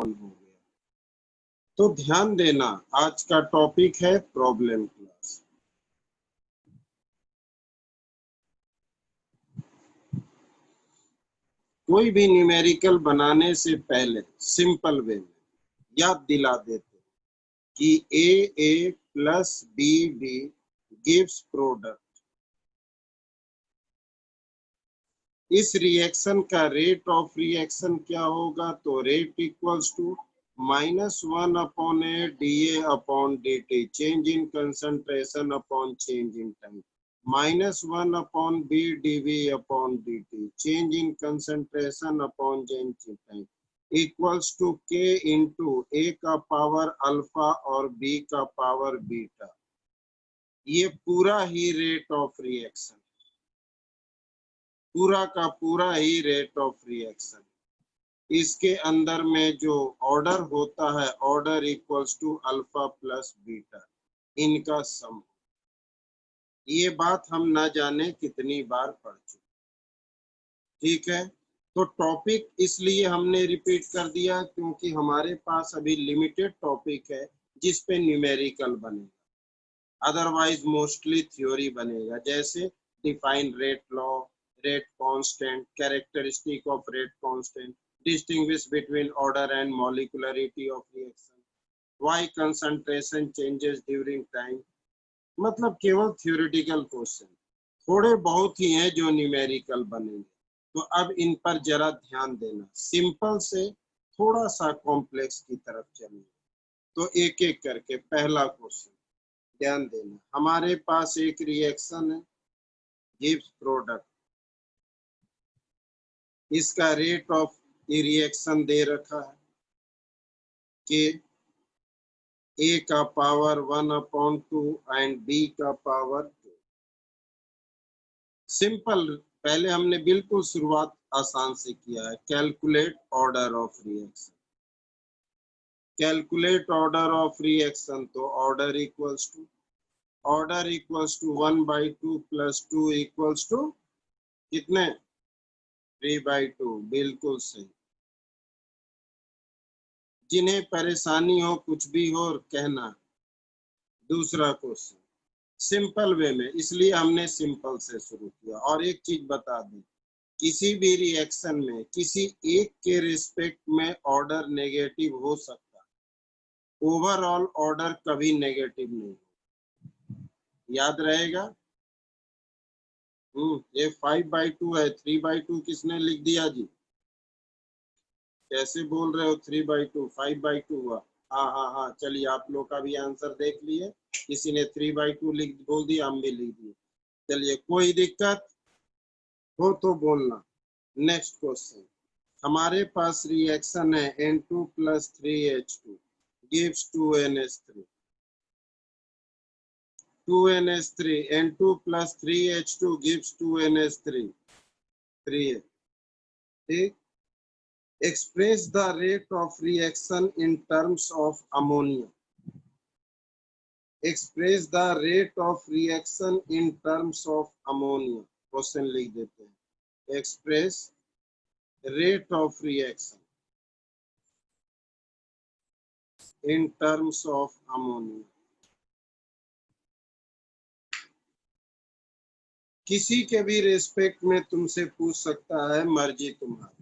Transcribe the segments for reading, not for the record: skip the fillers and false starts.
हो गया। तो ध्यान देना, आज का टॉपिक है प्रॉब्लम क्लास। कोई भी न्यूमेरिकल बनाने से पहले सिंपल वे में याद दिला देते कि A plus B gives product. इस रिएक्शन का रेट ऑफ रिएक्शन क्या होगा? तो rate equals to -1 upon A D upon D T, change in concentration upon change in time, -1 upon B D B upon D T, change in concentration upon change in time, equals to K into A का power alpha और B का power beta. ये पूरा ही rate of reaction, पूरा का पूरा ही rate of reaction. इसके अंदर में जो ऑर्डर होता है, order equals to alpha plus beta, इनका सम। ये बात हम ना जाने कितनी बार पढ़ चुके, ठीक है। तो टॉपिक इसलिए हमने रिपीट कर दिया क्योंकि हमारे पास अभी लिमिटेड टॉपिक है जिस पे न्यूमेरिकल बनेगा, अदरवाइज मोस्टली थ्योरी बनेगा, जैसे define rate law, rate constant, characteristic of rate constant, distinguish between order and molecularity of reaction, why concentration changes during time। मतलब केवल थ्योरेटिकल क्वेश्चन, थोड़े बहुत ही हैं जो न्यूमेरिकल बनेंगे। तो अब इन पर जरा ध्यान देना, सिंपल से थोड़ा सा कॉम्प्लेक्स की तरफ चलिए। तो एक एक करके पहला क्वेश्चन ध्यान देना। हमारे पास एक रिएक्शन है, गिव्स प्रोडक्ट, इसका रेट ऑफ रिएक्शन दे रखा है कि ए का पावर 1/2 एंड बी का पावर 2। सिंपल, पहले हमने बिल्कुल शुरुआत आसान से किया है। Calculate order of reaction, calculate order of reaction. तो order equals to 1/2 plus 2 equals to कितने? 3/2। बिल्कुल सही। जिन्हें परेशानी हो, कुछ भी हो कहना। दूसरा क्वेश्चन सिंपल वे में, इसलिए हमने सिंपल से शुरू किया। और एक चीज बता दें, किसी भी रिएक्शन में किसी एक के रिस्पेक्ट में ऑर्डर नेगेटिव हो सकता है, ओवरऑल ऑर्डर कभी नेगेटिव नहीं, याद रहेगा। ये 5/2 है, 3/2 किसने लिख दिया जी? कैसे बोल रहे हो 3/2? 5/2 हुआ। हाँ, चलिए आप लोग का भी आंसर देख लिए, किसी ने 3/2 लिख बोल दिया, हम भी लिख दिए। चलिए, कोई दिक्कत हो तो बोलना। नेक्स्ट क्वेश्चन, हमारे पास रिएक्शन है N2 + 3H2 gives 2NH3, 2NH3, N2 + 3H2 gives 2NH3, 3 ठीक। Express the rate of reaction in terms of ammonia. Express the rate of reaction in terms of ammonia. Question लिख देते हैं। Express rate of reaction in terms of ammonia. किसी के भी respect में तुमसे पूछ सकता है, मर्जी तुम्हारी।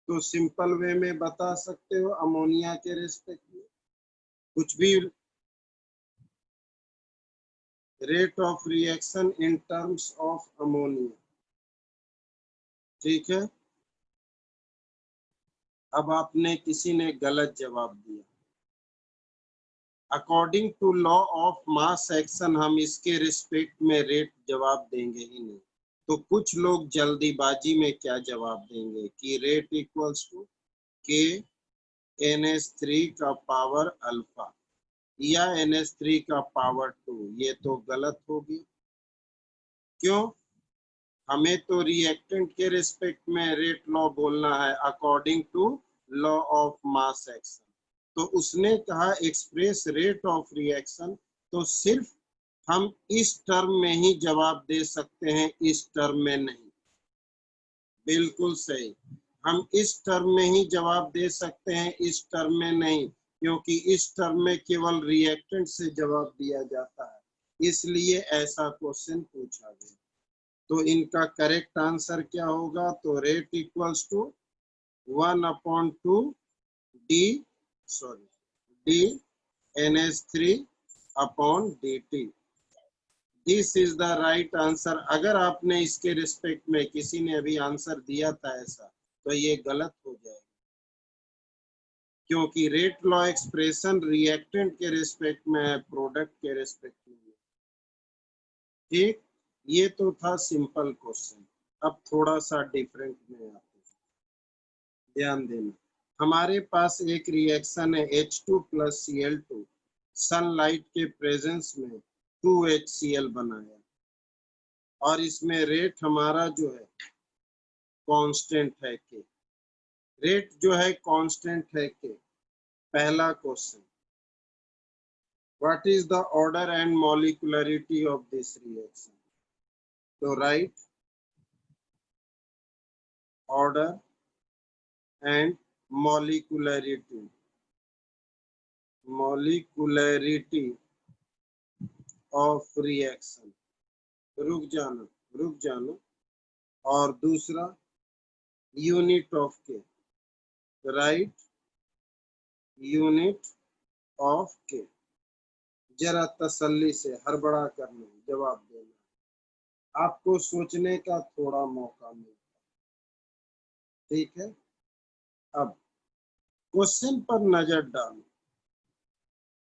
तो सिंपल वे में बता सकते हो, अमोनिया के रेस्पेक्ट में कुछ भी। Rate of reaction in terms of ammonia, ठीक है। अब आपने, किसी ने गलत जवाब दिया। According to law of mass action हम इसके रिस्पेक्ट में रेट जवाब देंगे ही नहीं। तो कुछ लोग जल्दीबाजी में क्या जवाब देंगे कि रेट इक्वल्स टू के NH3 का पावर अल्फा या NH3 का पावर 2। ये तो गलत होगी। क्यों? हमें तो रिएक्टेंट के रिस्पेक्ट में रेट लॉ बोलना है, according to law of mass action. तो उसने कहा एक्सप्रेस रेट ऑफ रिएक्शन, तो सिर्फ हम इस टर्म में ही जवाब दे सकते हैं, इस टर्म में नहीं। बिल्कुल सही। हम इस टर्म में ही जवाब दे सकते हैं, इस टर्म में नहीं, क्योंकि इस टर्म में केवल रिएक्टेंट से जवाब दिया जाता है, इसलिए ऐसा क्वेश्चन पूछा गया। तो इनका करेक्ट आंसर क्या होगा? तो rate equals to 1/2 D NH3/dt। This is the right answer. अगर आपने इसके रिस्पेक्ट में किसी ने अभी आंसर दिया था ऐसा, तो ये गलत हो जाएगा, क्योंकि रेट लॉ एक्सप्रेशन रिएक्टेंट के रिस्पेक्ट में है, प्रोडक्ट के रिस्पेक्ट में है। ठीक, ये तो था सिंपल क्वेश्चन। अब थोड़ा सा डिफरेंट में आते हैं, ध्यान देना। हमारे पास एक रिएक्शन है H2 + Cl2, सनलाइट के प्रेजेंस में 2HCl बनाया, और इसमें रेट हमारा जो है कांस्टेंट है के। रेट जो है कांस्टेंट है के। पहला question, what is the order and molecularity of this reaction? तो write order and molecularity of reaction. रुक जाना। और दूसरा unit of K, write unit of K. जरा तसल्ली से, हड़बड़ा कर नहीं जवाब देना, आपको सोचने का थोड़ा मौका मिलता है, ठीक है। अब क्वेश्चन पर नजर डालो,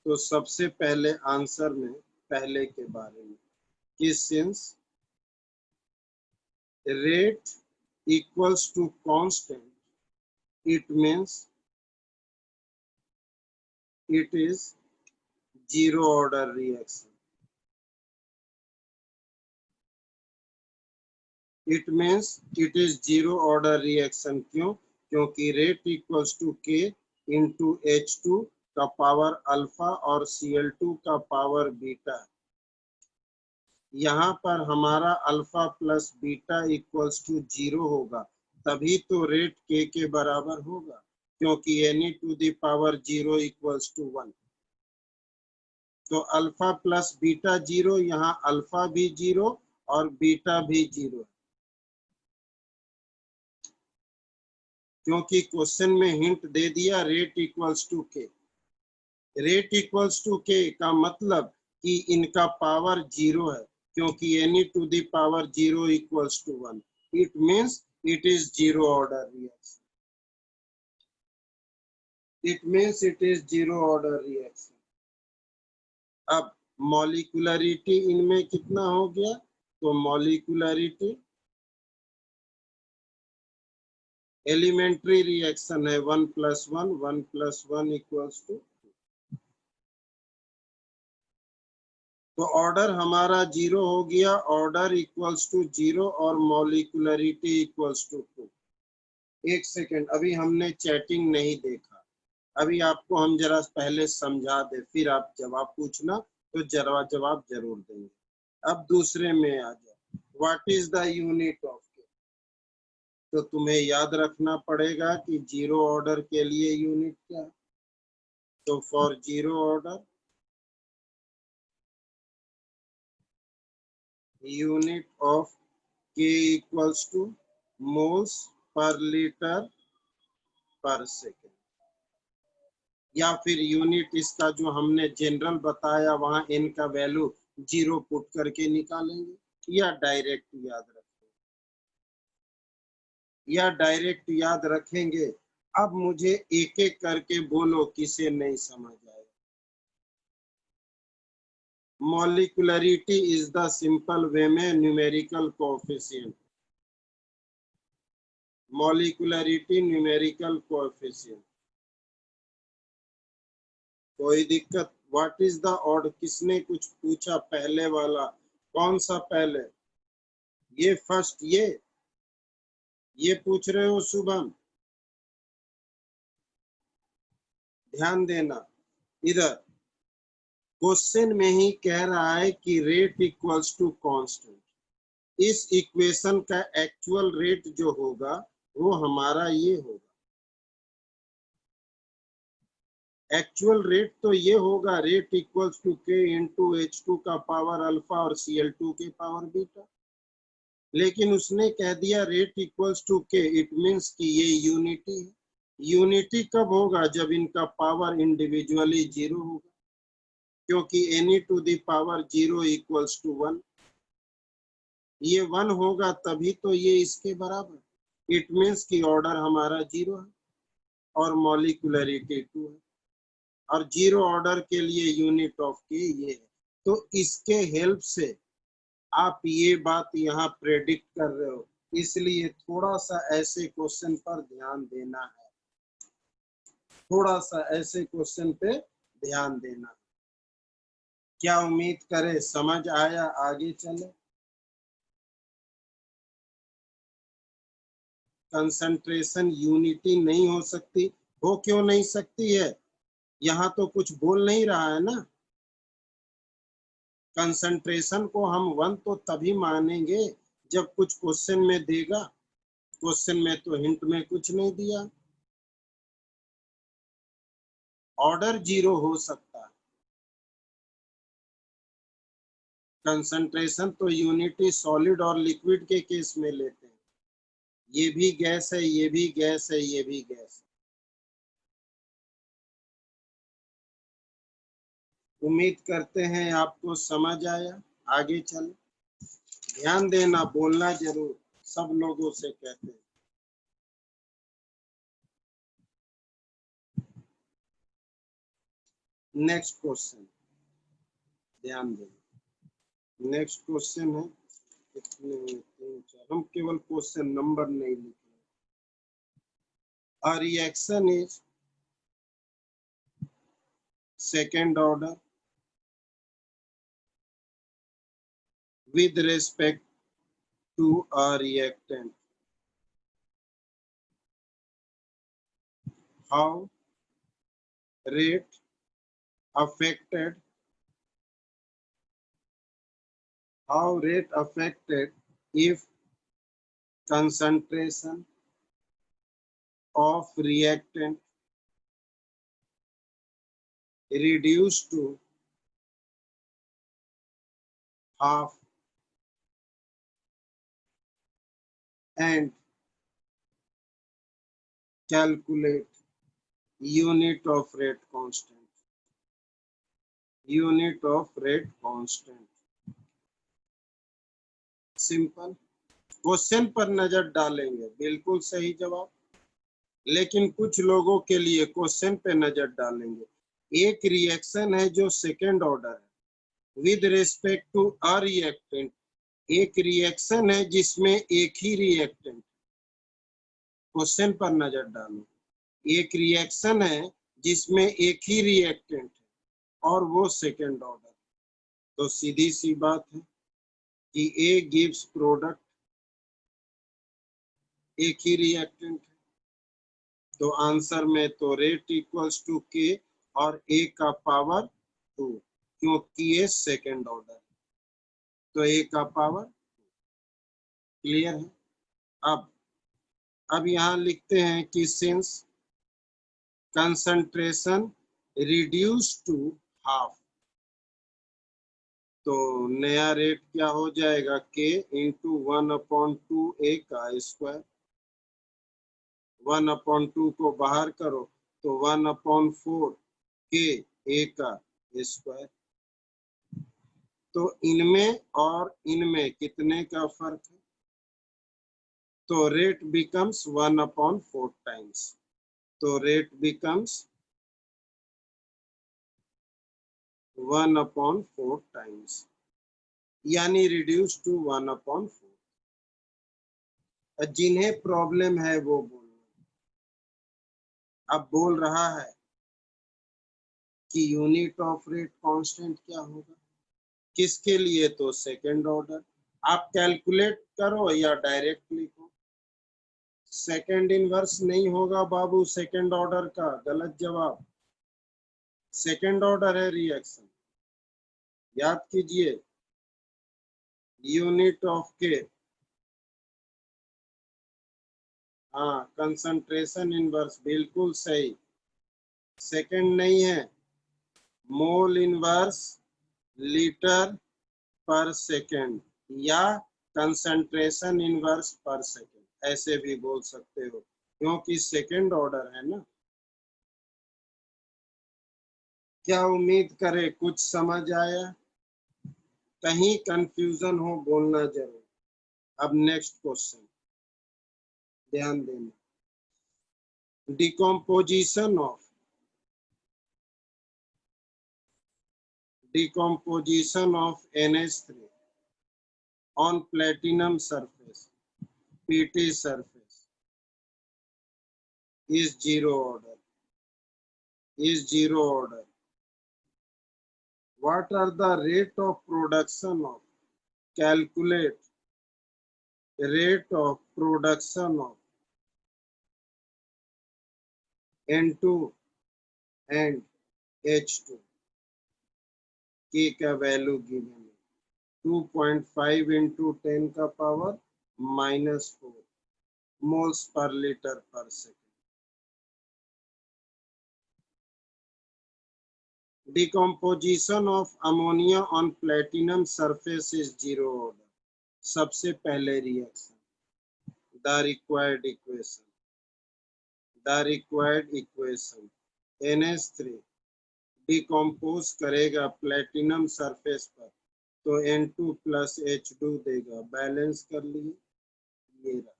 तो सबसे पहले आंसर में पहले के बारे में कि since rate equals to constant, it means it is zero order reaction. It means it is zero order reaction. क्यों? क्योंकि rate equals to K into H2 का पावर अल्फा और Cl2 का पावर बीटा। यहाँ पर हमारा alpha plus beta equals to 0 होगा, तभी तो रेट के बराबर होगा, क्योंकि N/0 इक्वल्स टू 1। तो अल्फा प्लस बीटा 0, यहाँ अल्फा भी 0 और बीटा भी 0, क्योंकि क्वेश्चन में हिंट दे दिया रेट इक्वल्स टू के। रेट इक्वल्स टू के का मतलब कि इनका पावर 0 है, क्योंकि N/0 equals to 1। It means it is zero order reaction. It means it is zero order reaction. अब मॉलिक्यूलरिटी इनमें कितना हो गया? तो मॉलिक्यूलरिटी एलिमेंट्री रिएक्शन है 1 + 1, 1 + 1 इक्वल्स टू 2। तो ऑर्डर हमारा 0 हो गया, ऑर्डर इक्वल्स टू 0 और मॉलिक्यूलरिटी इक्वल्स टू 2। एक सेकेंड, अभी हमने चैटिंग नहीं देखा, अभी आपको हम जरा पहले समझा दे, फिर आप जवाब पूछना, तो जवाब जरूर देंगे। अब दूसरे में आ जाओ, what is the unit of के? तो तुम्हें याद रखना पड़ेगा कि जीरो ऑर्डर के लिए यूनिट क्या है। तो for zero order unit of k equals to moles per litre per second, या फिर यूनिट इसका जो हमने जनरल बताया वहां n का वैल्यू 0 पुट करके निकालेंगे, या डायरेक्ट याद रखेंगे। अब मुझे एक एक करके बोलो किसे नहीं समझ आया। Molecularity is the simple way में numerical coefficient. Molecularity numerical coefficient, कोई दिक्कत? What is the order? किसने कुछ पूछा पहले वाला? कौन सा पहले? ये फर्स्ट, ये पूछ रहे हो शुभम? ध्यान देना, इधर क्वेश्चन में ही कह रहा है कि रेट इक्वल्स टू कांस्टेंट। इस इक्वेशन का एक्चुअल रेट जो होगा वो हमारा ये होगा। एक्चुअल रेट तो ये होगा, rate equals to K into H2 का पावर अल्फा और Cl2 के पावर बीटा। लेकिन उसने कह दिया रेट इक्वल्स टू के, इट मीन्स कि ये यूनिटी है। यूनिटी कब होगा? जब इनका पावर इंडिविजुअली जीरो होगा, क्योंकि any to the power zero equals to 1। ये 1 होगा तभी तो ये इसके बराबर। इट मीन्स कि ऑर्डर हमारा जीरो है और मॉलिक्यूलरिटी 2 है, और जीरो ऑर्डर के लिए यूनिट ऑफ के ये है। तो इसके हेल्प से आप ये बात यहाँ प्रेडिक्ट कर रहे हो, इसलिए थोड़ा सा ऐसे क्वेश्चन पर ध्यान देना है, थोड़ा सा ऐसे क्वेश्चन पे ध्यान देना। क्या उम्मीद करें समझ आया? आगे चले। कंसंट्रेशन यूनिटी नहीं हो सकती। हो क्यों नहीं सकती है? यहाँ तो कुछ बोल नहीं रहा है ना। कंसंट्रेशन को हम 1 तो तभी मानेंगे जब कुछ क्वेश्चन में देगा। क्वेश्चन में तो हिंट में कुछ नहीं दिया। ऑर्डर जीरो हो सकता है। कंसंट्रेशन तो यूनिटी सॉलिड और लिक्विड के केस में लेते हैं। ये भी गैस है, ये भी गैस है, ये भी गैस है। उम्मीद करते हैं आपको समझ आया। आगे चल, ध्यान देना, बोलना जरूर, सब लोगों से कहते हैं। नेक्स्ट क्वेश्चन ध्यान देना। नेक्स्ट क्वेश्चन है कितने, 3 4, हम केवल क्वेश्चन नंबर नहीं लिखे। A reaction is second order with respect to a reactant. How rate affected if concentration of reactant reduced to half and calculate unit of rate constant. Unit of rate constant. Simple. Question पर नजर डालेंगे, बिल्कुल सही जवाब। लेकिन कुछ लोगों के लिए क्वेश्चन पे नजर डालेंगे। एक रिएक्शन है जो सेकेंड ऑर्डर है with respect to a reactant. एक रिएक्शन है जिसमें एक ही रिएक्टेंट। क्वेश्चन पर नजर डालो। एक रिएक्शन है जिसमें एक ही रिएक्टेंट है और वो सेकेंड ऑर्डर। तो सीधी सी बात है कि ए गिव्स प्रोडक्ट, एक ही रिएक्टेंट है, तो आंसर में तो रेट इक्वल्स टू के और ए का पावर 2, क्योंकि ये सेकेंड ऑर्डर, तो ए का पावर। क्लियर है? अब यहाँ लिखते हैं कि since concentration reduce to half, तो नया रेट क्या हो जाएगा? के इंटू 1/2 ए का स्क्वायर। 1/2 को बाहर करो तो 1/4 के ए का स्क्वायर। तो इनमें और इनमें कितने का फर्क है? तो रेट बिकम्स 1/4 टाइम्स। तो रेट बिकम्स 1/4 टाइम्स, यानी रिड्यूस टू 1/4। जिन्हें प्रॉब्लम है वो बोलना। अब बोल रहा है कि यूनिट ऑफ रेट कांस्टेंट क्या होगा, किसके लिए? तो सेकेंड ऑर्डर। आप कैलकुलेट करो या डायरेक्ट लिखो। सेकेंड इनवर्स नहीं होगा बाबू, सेकेंड ऑर्डर का गलत जवाब। सेकेंड ऑर्डर है रिएक्शन, याद कीजिए। यूनिट ऑफ के, हाँ, कंसंट्रेशन इनवर्स, बिल्कुल सही। सेकंड नहीं है, मोल इनवर्स लीटर पर सेकंड या कंसंट्रेशन इनवर्स पर सेकंड, ऐसे भी बोल सकते हो क्योंकि सेकंड ऑर्डर है ना। क्या उम्मीद करे कुछ समझ आया, कहीं कंफ्यूजन हो बोलना जरूर। अब नेक्स्ट क्वेश्चन ध्यान देना, decomposition of NH3 on platinum surface, PT surface is zero order. What are the rate of production of, calculate rate of production of N2 and H2, K का वैल्यू गिवन है 2.5 into 10 का power -4 moles per liter per second. Decomposition of ammonia on platinum surface is zero order. सबसे पहले reaction, the required equation NH3 decompose करेगा platinum surface पर तो N2 plus H2 देगा, balance कर लिए, ये रहा।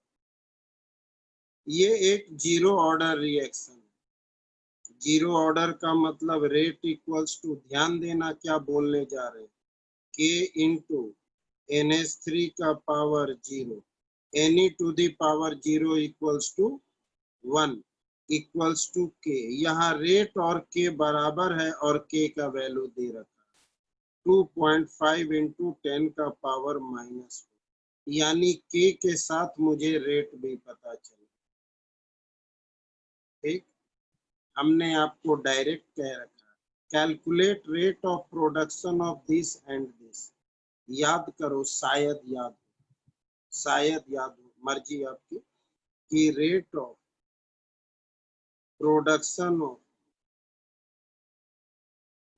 ये एक जीरो ऑर्डर रिएक्शन है। जीरो ऑर्डर का मतलब रेट इक्वल्स टू, ध्यान देना क्या बोलने जा रहे हैं, K इंटू NH3 का power 0, N to the power 0 equals to 1 equals to K। यहाँ रेट और K बराबर है और K का वैल्यू दे रखा है 2.5 इंटू 10 का पावर -4, यानी K के साथ मुझे रेट भी पता चला। ठीक, हमने आपको डायरेक्ट कह रखा, calculate rate of production of this and this. याद करो, शायद याद हो, मर्जी आपकी, कि रेट ऑफ प्रोडक्शन ऑफ,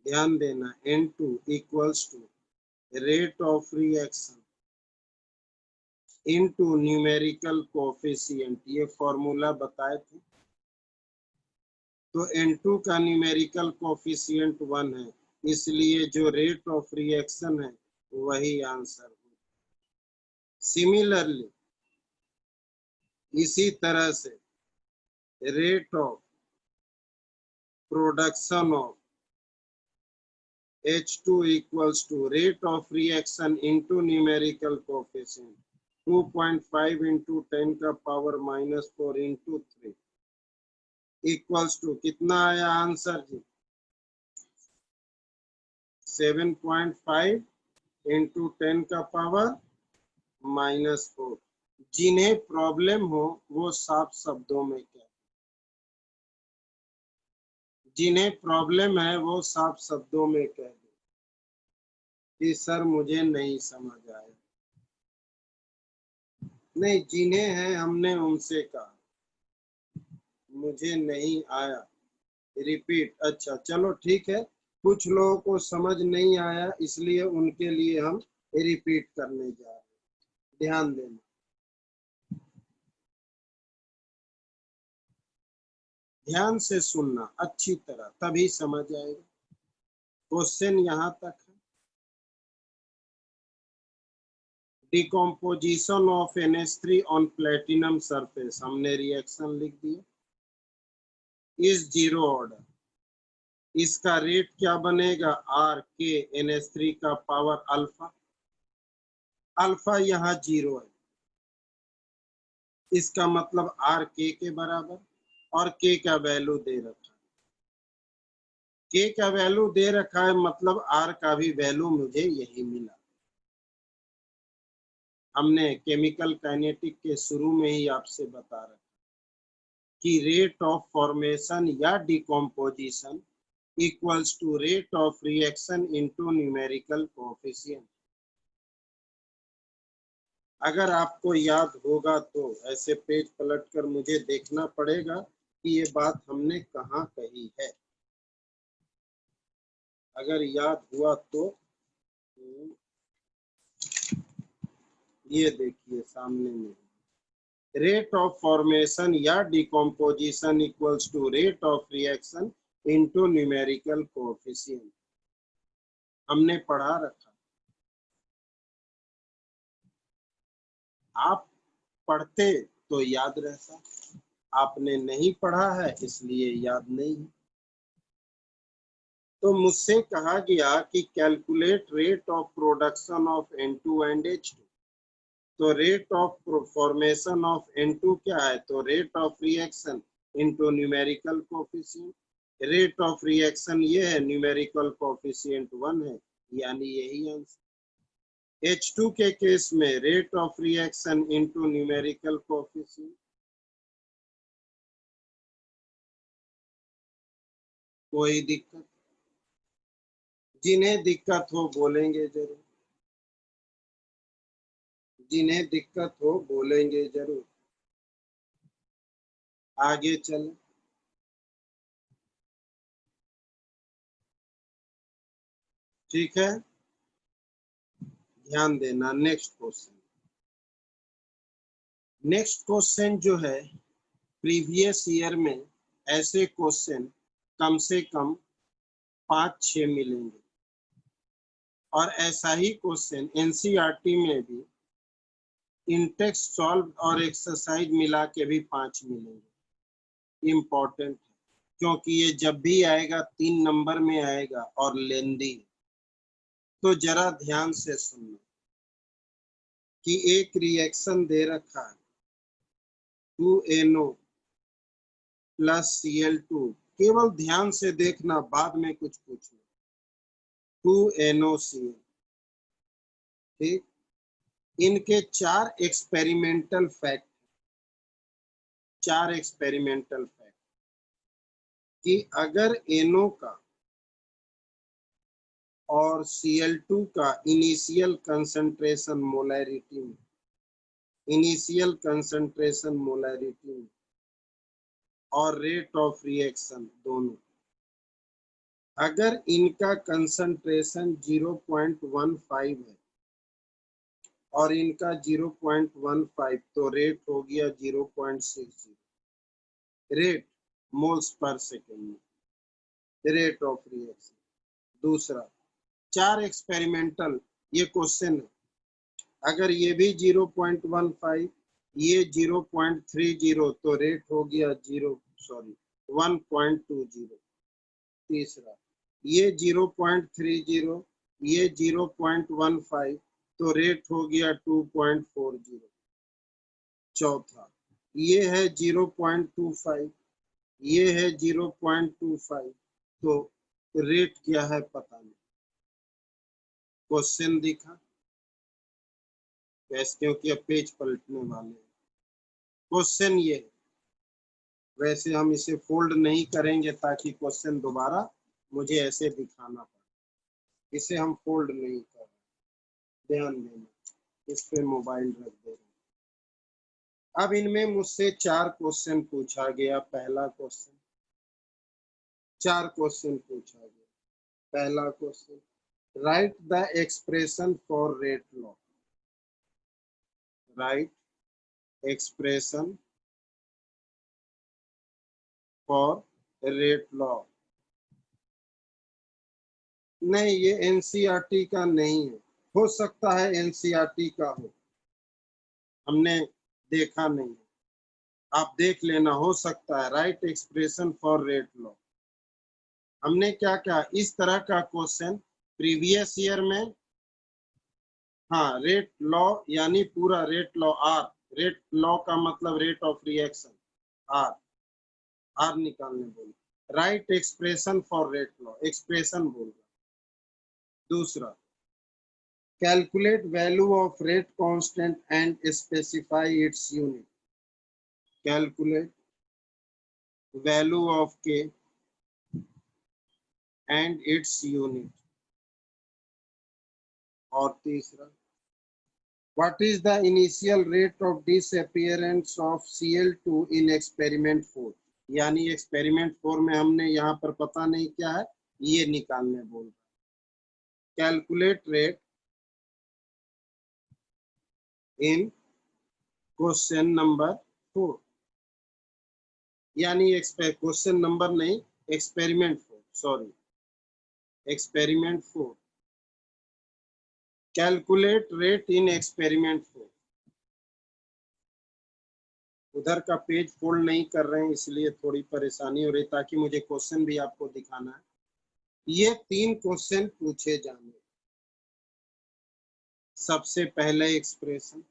ध्यान देना, N2 equals to rate of reaction into numerical coefficient, ये फॉर्मूला बताए थे। तो N2 का न्यूमेरिकल कोएफिशिएंट 1 है, इसलिए जो रेट ऑफ रिएक्शन है वही आंसर है। सिमिलरली इसी तरह से rate of production of H2 equals to rate of reaction into numerical coefficient 2.5 into 10 का पावर -4 into 3 equals to, कितना आया आंसर जी, 7.5 into 10 का पावर -4। जिन्हें प्रॉब्लम हो वो साफ शब्दों में क्या, जिन्हें प्रॉब्लम है वो साफ शब्दों में कह दे कि सर मुझे नहीं समझ आया। नहीं, जिन्हें है हमने उनसे कहा मुझे नहीं आया, रिपीट। अच्छा चलो ठीक है, कुछ लोगों को समझ नहीं आया इसलिए उनके लिए हम रिपीट करने जा रहे हैं, ध्यान देना। ध्यान से सुनना अच्छी तरह, तभी समझ आएगा। क्वेश्चन यहाँ तक है, decomposition of NH3 on platinum surface, हमने रिएक्शन लिख दिया, इस जीरो ऑर्डर, इसका रेट क्या बनेगा, RK NH3 का पावर अल्फा, अल्फा यहाँ 0 है, इसका मतलब RK के बराबर, और K का वैल्यू दे रखा है, K का वैल्यू दे रखा है मतलब R का भी वैल्यू मुझे यही मिला। हमने केमिकल काइनेटिक के शुरू में ही आपसे बता रखा कि रेट ऑफ फॉर्मेशन या decomposition equals to rate of reaction into numerical coefficient. अगर आपको याद होगा तो ऐसे पेज पलटकर मुझे देखना पड़ेगा कि ये बात हमने कहाँ कही है। अगर याद हुआ तो ये देखिए सामने में, रेट ऑफ फॉर्मेशन या decomposition equals to rate of reaction into numerical coefficient. हमने पढ़ा रखा, आप पढ़ते तो याद रहता, आपने नहीं पढ़ा है इसलिए याद नहीं। तो मुझसे कहा गया कि calculate rate of production of N2 and H2। तो rate of formation of N2 क्या है, तो rate of reaction into numerical coefficient. Rate of reaction ये है, न्यूमेरिकल कोएफिशिएंट 1 है, यानी यही आंसर। H2 के केस में rate of reaction into numerical coefficient. कोई दिक्कत? जिन्हें दिक्कत हो बोलेंगे जरूर, जिन्हें दिक्कत हो बोलेंगे जरूर। आगे चल, ठीक है, ध्यान देना। नेक्स्ट क्वेश्चन, नेक्स्ट क्वेश्चन जो है, प्रीवियस ईयर में ऐसे क्वेश्चन कम से कम 5-6 मिलेंगे, और ऐसा ही क्वेश्चन एनसीईआरटी में भी इंटेक्स्ट सॉल्व और एक्सरसाइज मिला के भी 5 मिलेंगे। इम्पोर्टेंट है, क्योंकि ये जब भी आएगा 3 नंबर में आएगा और लेंदी। तो जरा ध्यान से सुनना कि एक रिएक्शन दे रखा है 2NO प्लस Cl2, केवल ध्यान से देखना, बाद में कुछ पूछना। 2NOCl, ठीक। इनके 4 एक्सपेरिमेंटल फैक्ट, 4 एक्सपेरिमेंटल फैक्ट कि अगर NO का और Cl2 का इनिशियल कंसंट्रेशन मोलैरिटी में, इनिशियल कंसंट्रेशन मोलैरिटी में और रेट ऑफ रिएक्शन दोनों, अगर इनका कंसंट्रेशन 0.15 है और इनका 0.15, तो रेट हो गया 0.60, रेट मोल्स पर सेकेंड में, रेट ऑफ रिएक्शन। दूसरा, 4 एक्सपेरिमेंटल ये क्वेश्चन है, अगर ये भी 0.15, ये 0.30, तो रेट हो गया 1.20। तीसरा, ये 0.30, ये 0.15, तो रेट हो गया 2.40। चौथा, ये है 0.25, ये है 0.25, तो रेट क्या है पता नहीं। क्वेश्चन दिखा वैसे, क्योंकि अब पेज पलटने वाले हैं। क्वेश्चन ये, वैसे हम इसे फोल्ड नहीं करेंगे ताकि क्वेश्चन दोबारा मुझे ऐसे दिखाना पड़े, इसे हम फोल्ड नहीं कर रहे, ध्यान देना, इस पे मोबाइल रख दे रहे। अब इनमें मुझसे 4 क्वेश्चन पूछा गया। पहला क्वेश्चन, 4 क्वेश्चन पूछा गया। पहला question, right the expression for rate law. Right expression for rate law. नहीं, ये एनसीईआरटी का नहीं है, हो सकता है एनसीईआरटी का हो, हमने देखा नहीं, आप देख लेना, हो सकता है। Right expression for rate law, हमने क्या क्या इस तरह का क्वेश्चन प्रीवियस ईयर में, हाँ, रेट लॉ यानी पूरा rate law, R, rate law का मतलब rate of reaction, R, R निकालने बोले। Right expression for rate law, expression बोल रहा। दूसरा, calculate value of rate constant and specify its unit. Calculate value of K and its unit. और तीसरा, What is the initial rate of disappearance of Cl2 in experiment 4? यानी experiment 4 में हमने यहाँ पर पता नहीं क्या है, ये निकालने बोल रहा है। Calculate rate in question number 4, यानी क्वेश्चन नंबर नहीं, experiment 4, sorry, experiment 4। Calculate rate in experiment 4। उधर का पेज फोल्ड नहीं कर रहे हैं, इसलिए थोड़ी परेशानी हो रही, ताकि मुझे क्वेश्चन भी आपको दिखाना है। ये 3 क्वेश्चन पूछे जाने। सबसे पहले एक्सप्रेशन,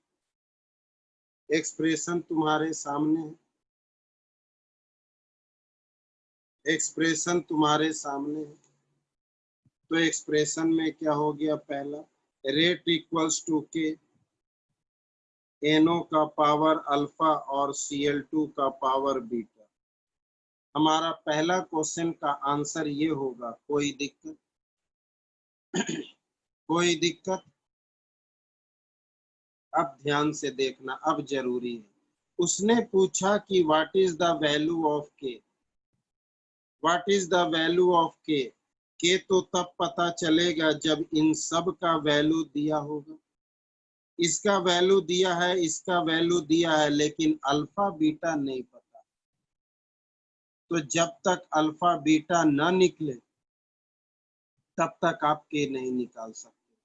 एक्सप्रेशन तुम्हारे सामने है, एक्सप्रेशन तुम्हारे सामने है। तो एक्सप्रेशन में क्या हो गया, पहला रेट इक्वल्स टू के, NO का पावर अल्फा और Cl2 का पावर बीटा। हमारा पहला क्वेश्चन का आंसर ये होगा। कोई दिक्कत? कोई दिक्कत? अब ध्यान से देखना, अब जरूरी है। उसने पूछा कि what is the value of k, what is the value of के तो तब पता चलेगा जब इन सब का वैल्यू दिया होगा। इसका वैल्यू दिया है, इसका वैल्यू दिया है, लेकिन अल्फा बीटा नहीं पता। तो जब तक अल्फा बीटा ना निकले तब तक आप के नहीं निकाल सकते,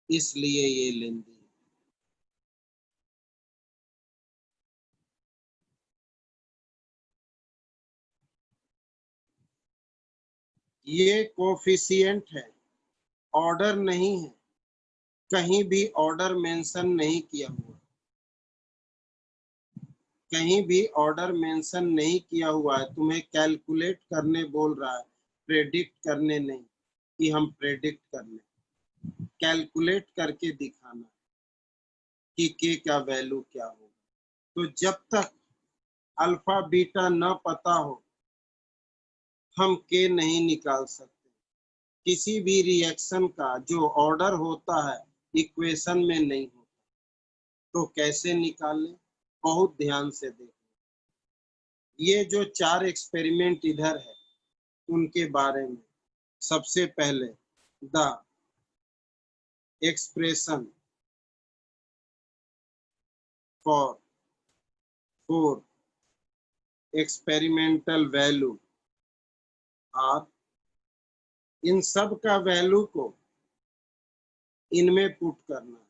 इसलिए ये लेंदी है। ये कोफिशिएंट है, ऑर्डर नहीं है, कहीं भी ऑर्डर मेंशन नहीं किया हुआ, कहीं भी ऑर्डर मेंशन नहीं किया हुआ है। तुम्हें कैलकुलेट करने बोल रहा है, प्रेडिक्ट करने नहीं कि हम प्रेडिक्ट कर लें, कैलकुलेट करके दिखाना कि के का वैल्यू क्या होगा। तो जब तक अल्फा बीटा न पता हो हम के नहीं निकाल सकते। किसी भी रिएक्शन का जो ऑर्डर होता है इक्वेशन में नहीं होता, तो कैसे निकालें, बहुत ध्यान से देखो। ये जो 4 एक्सपेरिमेंट इधर है उनके बारे में। सबसे पहले the expression for experimental value r, इन सब का वैल्यू को इनमें पुट करना है,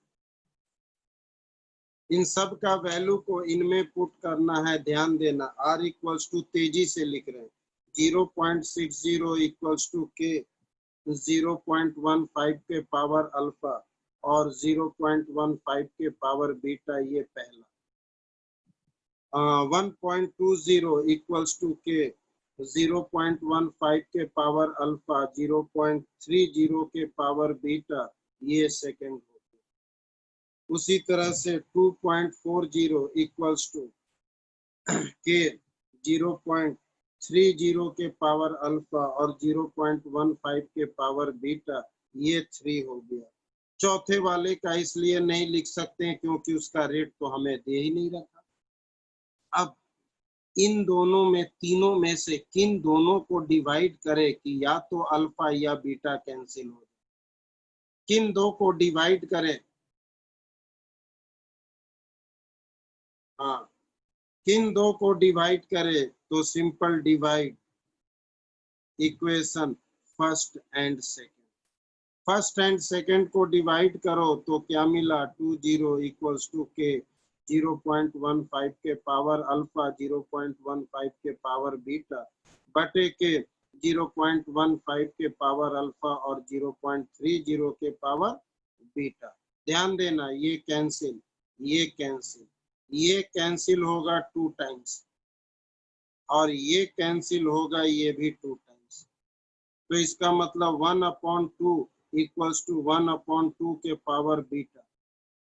इन सब का वैल्यू को इनमें पुट करना है। ध्यान देना, आर इक्वल्स टू, तेजी से लिख रहे हैं, 0.60 इक्वल्स टू के 0.15 के पावर अल्फा और 0.15 के पावर बीटा। ये पहला 1.20 इक्वल्स टू के 0.15 के पावर अल्फा 0.30 के पावर बीटा। ये सेकेंड हो गया। उसी तरह से 2.40 इक्वल्स टू के 0.30 के पावर अल्फा और 0.15 के पावर बीटा। ये 3 हो गया। चौथे वाले का इसलिए नहीं लिख सकते हैं क्योंकि उसका रेट तो हमें दे ही नहीं रखा। अब इन दोनों में, तीनों में से किन दोनों को डिवाइड करें कि या तो अल्फा या बीटा कैंसिल हो जाए, किन दो को डिवाइड करें? हाँ, किन दो को डिवाइड करें? तो simple divide equation first and second. First and second को डिवाइड करो तो क्या मिला, 20 इक्वल्स टू के 0.15 के पावर अल्फा 0.15 के पावर बीटा बटे के 0.15 के पावर अल्फा और 0.30 के पावर बीटा। ध्यान देना, ये कैंसिल, ये कैंसिल, ये कैंसिल होगा 2 टाइम्स और ये कैंसिल होगा ये भी 2 टाइम्स। तो इसका मतलब 1/2 इक्वल्स टू 1/2 के पावर बीटा।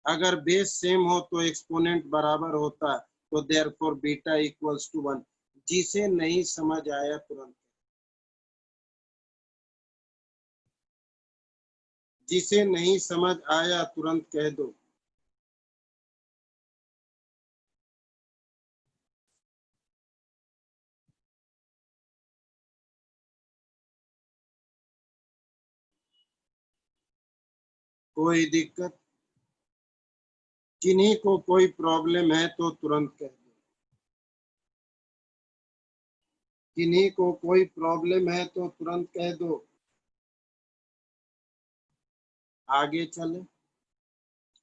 अगर बेस सेम हो तो एक्सपोनेंट बराबर होता है, तो देयरफॉर बीटा इक्वल्स टू 1। जिसे नहीं समझ आया तुरंत जिसे नहीं समझ आया तुरंत कह दो। कोई दिक्कत? किन्हीं को कोई प्रॉब्लम है तो तुरंत कह दो। किन्हीं को कोई प्रॉब्लम है तो तुरंत कह दो। आगे चले।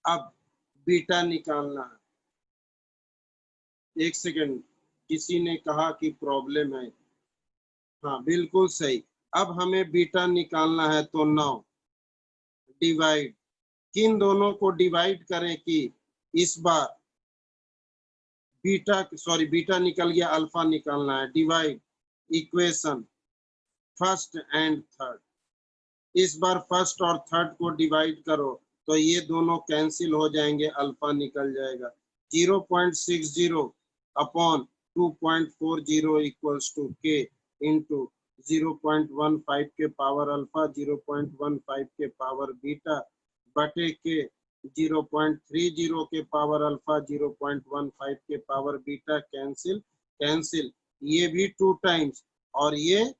अब बीटा निकालना है। एक सेकंड, किसी ने कहा कि प्रॉब्लम है। हाँ बिल्कुल सही। अब हमें बीटा निकालना है तो 9 डिवाइड, किन दोनों को डिवाइड करें कि इस बार बीटा निकल गया, अल्फा निकालना है। Divide equation first and third, इस बार फर्स्ट और थर्ड को डिवाइड करो तो ये दोनों कैंसिल हो जाएंगे, अल्फा निकल जाएगा। 0.60 upon 2.40 equals to K into 0.15 के पावर अल्फा 0.15 के पावर बीटा बटे के 0.30 के पावर अल्फा 0.15 के पावर बीटा। कैंसिल कैंसिल, ये भी 2 टाइम्स और ये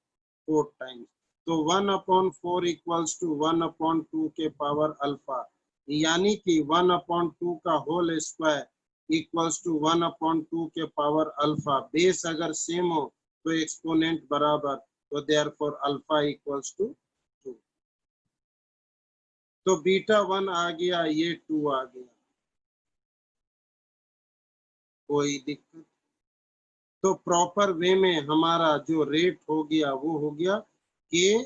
4 टाइम्स, तो 1/4 इक्वल्स टू 1/2 के पावर अल्फा, यानी कि 1/2 का होल स्क्वायर इक्वल्स टू 1/2 के पावर अल्फा। बेस अगर सेम हो तो एक्सपोनेंट बराबर, तो देयरफॉर अल्फा इक्वल्स टू 2। तो बीटा 1 आ गया, ये 2 आ गया। कोई दिक्कत? तो प्रॉपर वे में हमारा जो रेट हो गया वो हो गया के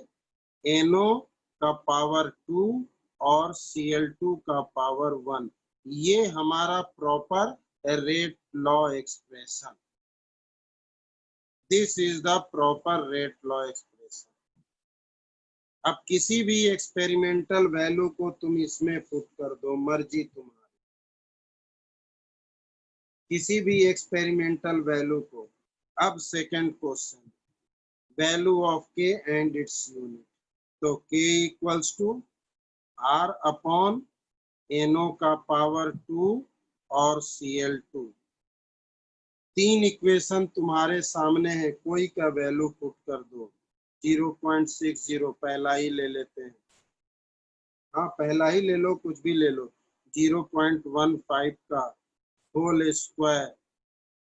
NO का पावर 2 और Cl2 का पावर 1। ये हमारा proper rate law expression. This is the proper rate law expression. अब किसी भी एक्सपेरिमेंटल वैल्यू को तुम इसमें पुट कर दो, मर्जी तुम्हारी, किसी भी एक्सपेरिमेंटल वैल्यू को। अब second question, value of K and its unit. तो K equals to R upon NO का पावर 2 और Cl2। 3 इक्वेशन तुम्हारे सामने है, कोई का वैल्यू पुट कर दो। 0.60 पहला ही ले लेते हैं। हाँ पहला ही ले लो, कुछ भी ले लो। 0.15 का होल स्क्वायर,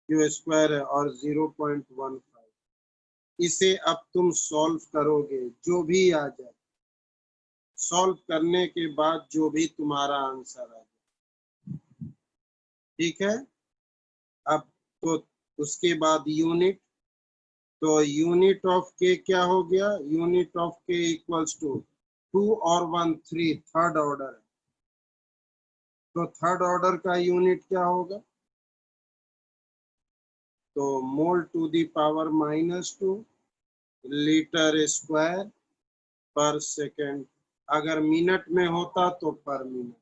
जो स्क्वायर है, और 0.15। इसे अब तुम सॉल्व करोगे, जो भी आ जाए, सॉल्व करने के बाद जो भी तुम्हारा आंसर आ जाए, ठीक है। अब तो उसके बाद यूनिट, तो यूनिट ऑफ के क्या हो गया, unit of k equals to 2 और 1 3, थर्ड ऑर्डर है। तो थर्ड ऑर्डर का यूनिट क्या होगा, तो mole to the power -2 litre square per second. अगर मिनट में होता तो पर मिनट,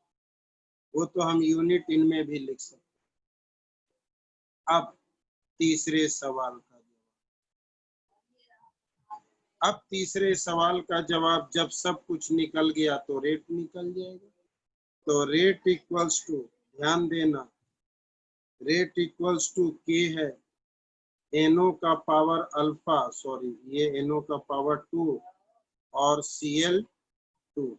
वो तो हम यूनिट इनमें भी लिख सकते। अब तीसरे सवाल का जवाब, अब तीसरे सवाल का जवाब, जब सब कुछ निकल गया तो रेट निकल जाएगा। तो रेट इक्वल्स टू, ध्यान देना, रेट इक्वल्स टू के है NO का पावर अल्फा, सॉरी ये NO का पावर 2 और Cl2।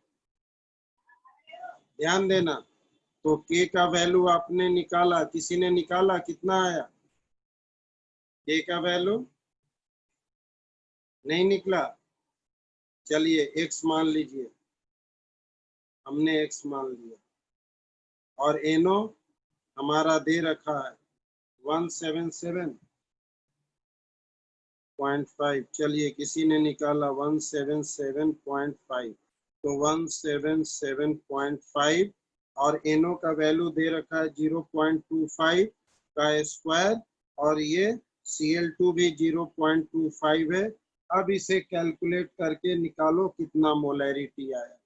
ध्यान देना, तो के का वैल्यू आपने निकाला, किसी ने निकाला, कितना आया के का वैल्यू? नहीं निकला? चलिए x मान लीजिए, हमने x मान लिया, और NO हमारा दे रखा है 177.5। चलिए किसी ने निकाला 177.5, तो 177.5 और NO का वैल्यू दे रखा है 0.25 का स्क्वायर, और ये Cl2 भी 0.25 है। अब इसे कैलकुलेट करके निकालो कितना मोलैरिटी आया।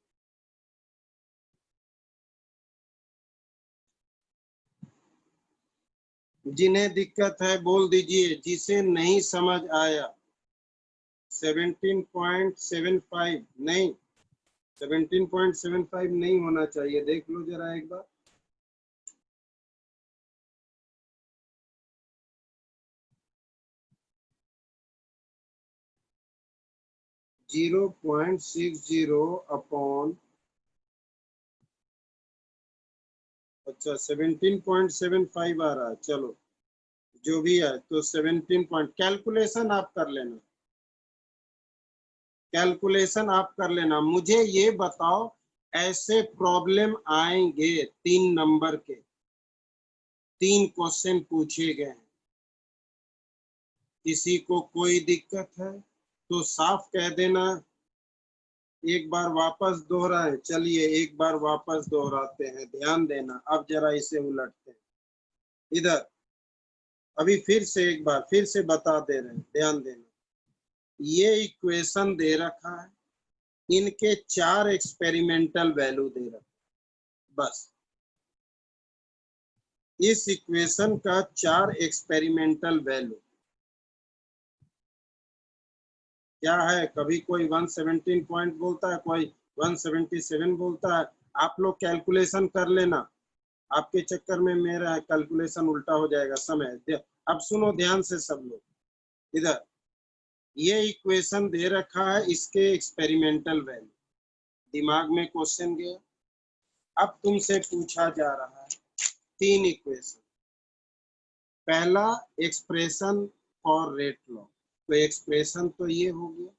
जिन्हें दिक्कत है बोल दीजिए, जिसे नहीं समझ आया। 17.75 नहीं, 17.75 नहीं होना चाहिए, देख लो जरा एक बार। जीरो 0.60 अपॉन, अच्छा 17.75 आ रहा है, चलो जो भी है तो 17 पॉइंट, कैलकुलेशन आप कर लेना, कैलकुलेशन आप कर लेना। मुझे ये बताओ, ऐसे प्रॉब्लम आएंगे 3 नंबर के, 3 क्वेश्चन पूछे गए हैं, किसी को कोई दिक्कत है तो साफ कह देना। एक बार वापस दोहराए, चलिए एक बार वापस दोहराते हैं, ध्यान देना। अब जरा इसे उलटते हैं इधर, अभी फिर से एक बार फिर से बता दे रहे हैं, ध्यान देना। ये इक्वेशन दे रखा है, इनके 4 एक्सपेरिमेंटल वैल्यू दे रखा है, बस इस इक्वेशन का 4 एक्सपेरिमेंटल वैल्यू क्या है। कभी कोई 117 पॉइंट बोलता है, कोई 177 बोलता है। आप लोग कैलकुलेशन कर लेना, आपके चक्कर में मेरा कैलकुलेशन उल्टा हो जाएगा समय। अब सुनो ध्यान से सब लोग इधर, ये इक्वेशन दे रखा है, इसके एक्सपेरिमेंटल वैल्यू, दिमाग में क्वेश्चन गया। अब तुमसे पूछा जा रहा है 3 इक्वेशन। पहला एक्सप्रेशन फॉर रेट लॉ, तो एक्सप्रेशन तो ये हो गया।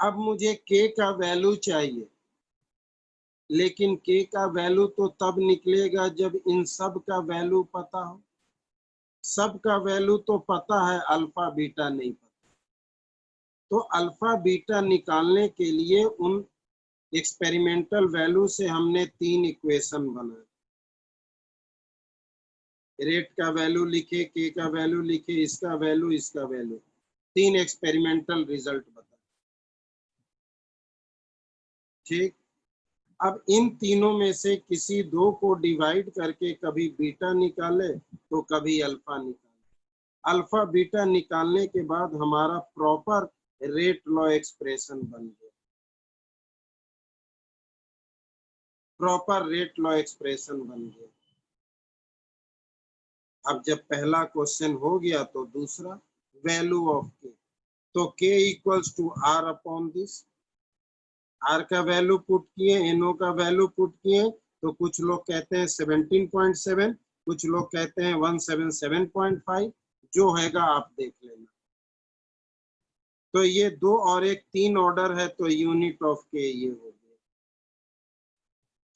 अब मुझे के का वैल्यू चाहिए, लेकिन के का वैल्यू तो तब निकलेगा जब इन सब का वैल्यू पता हो। सब का वैल्यू तो पता है, अल्फा बीटा नहीं पता। तो अल्फा बीटा निकालने के लिए उन एक्सपेरिमेंटल वैल्यू से हमने 3 इक्वेशन बनाए। रेट का वैल्यू लिखे, के का वैल्यू लिखे, इसका वैल्यू, इसका वैल्यू, 3 एक्सपेरिमेंटल रिजल्ट बताए। ठीक, अब इन तीनों में से किसी 2 को डिवाइड करके कभी बीटा निकाले तो कभी अल्फा निकाले। अल्फा बीटा निकालने के बाद हमारा प्रॉपर रेट लॉ एक्सप्रेशन बन गया, प्रॉपर रेट लॉ एक्सप्रेशन बन गया। अब जब पहला क्वेश्चन हो गया तो दूसरा, वैल्यू ऑफ के, तो K equals to R upon this. R का वैल्यू पुट किए, एनओ का वैल्यू पुट किए, तो कुछ लोग कहते हैं 17.7, कुछ लोग कहते हैं 177.5, जो हैगा आप देख लेना। तो ये 2 और 1 3 ऑर्डर है, तो यूनिट ऑफ के ये हो गया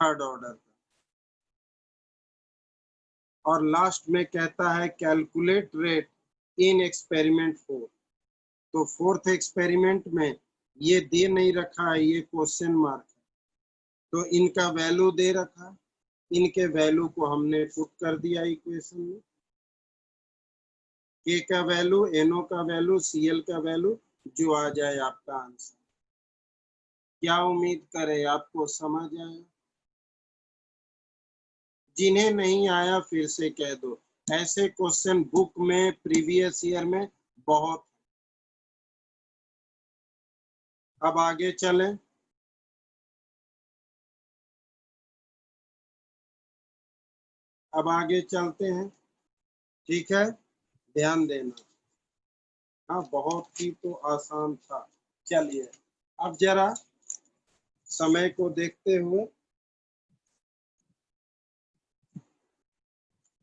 थर्ड ऑर्डर का। और लास्ट में कहता है कैलकुलेट रेट इन एक्सपेरिमेंट 4, तो 4th एक्सपेरिमेंट में ये दे नहीं रखा है, ये क्वेश्चन मार्क है, तो इनका वैल्यू दे रखा, इनके वैल्यू को हमने पुट कर दिया इक्वेशन में। के का वैल्यू, एनओ का वैल्यू, सीएल का वैल्यू, जो आ जाए आपका आंसर। क्या उम्मीद करें आपको समझ आया? जिन्हें नहीं आया फिर से कह दो, ऐसे क्वेश्चन बुक में प्रीवियस ईयर में बहुत। अब आगे चलें, अब आगे चलते हैं, ठीक है, ध्यान देना। हाँ बहुत ही तो आसान था। चलिए अब जरा समय को देखते हुए,